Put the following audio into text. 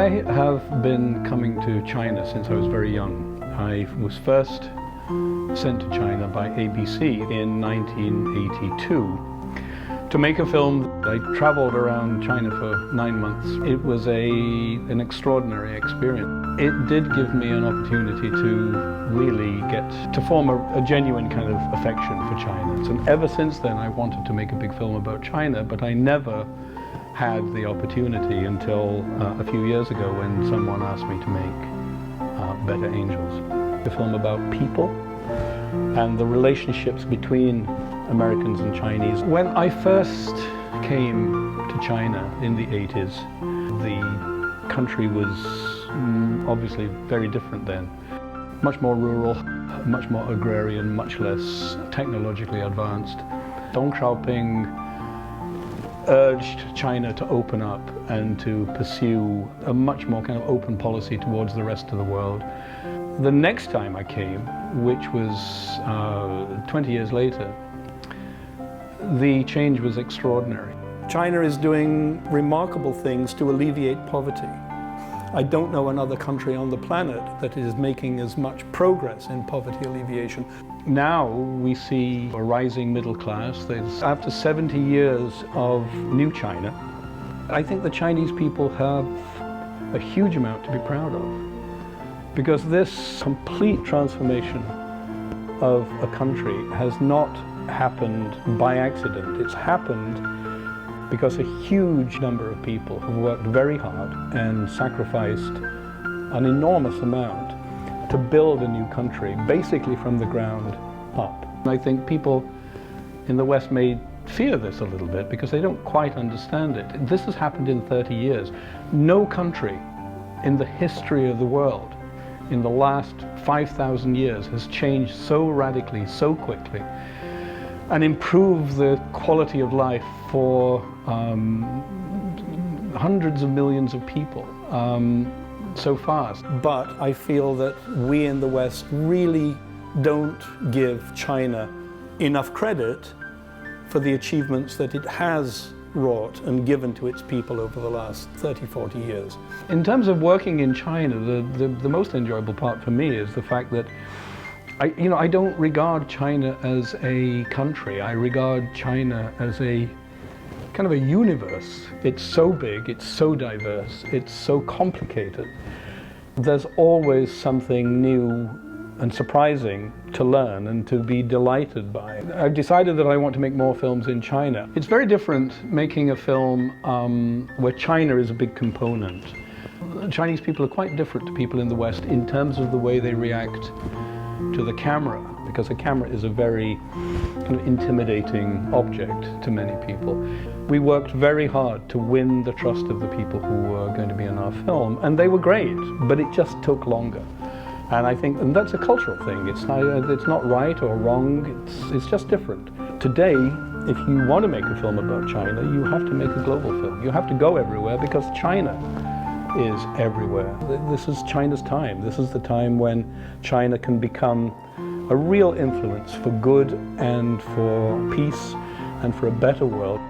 I have been coming to China since I was very young. I was first sent to China by ABC in 1982 to make a film. I traveled around China for 9 months. It was an extraordinary experience. It did give me an opportunity to really get to form a genuine kind of affection for China. And ever since then I wanted to make a big film about China, but I never had the opportunity until a few years ago when someone asked me to make Better Angels. A film about people and the relationships between Americans and Chinese. When I first came to China in the 80s, the country was obviously very different then. Much more rural, much more agrarian, much less technologically advanced. Deng Xiaoping urged China to open up and to pursue a much more kind of open policy towards the rest of the world. The next time I came, which was 20 years later, the change was extraordinary. China is doing remarkable things to alleviate poverty. I don't know another country on the planet that is making as much progress in poverty alleviation. Now we see a rising middle class. After 70 years of new China, I think the Chinese people have a huge amount to be proud of, because this complete transformation of a country has not happened by accident. It's happened because a huge number of people have worked very hard and sacrificed an enormous amount to build a new country, basically from the ground up. I think people in the West may fear this a little bit because they don't quite understand it. This has happened in 30 years. No country in the history of the world in the last 5,000 years has changed so radically, so quickly, and improved the quality of life for hundreds of millions of people so fast. But I feel that we in the West really don't give China enough credit for the achievements that it has wrought and given to its people over the last 30, 40 years. In terms of working in China, the most enjoyable part for me is the fact that I don't regard China as a country. I regard China as a kind of a universe. It's so big, it's so diverse, it's so complicated. There's always something new and surprising to learn and to be delighted by. I've decided that I want to make more films in China. It's very different making a film where China is a big component. Chinese people are quite different to people in the West in terms of the way they react to the camera, because a camera is a very kind of intimidating object to many people. We worked very hard to win the trust of the people who were going to be in our film, and they were great, but it just took longer. And I think, and that's a cultural thing. It's not right or wrong, it's just different. Today, if you want to make a film about China, you have to make a global film. You have to go everywhere because China is everywhere. This is China's time. This is the time when China can become a real influence for good and for peace and for a better world.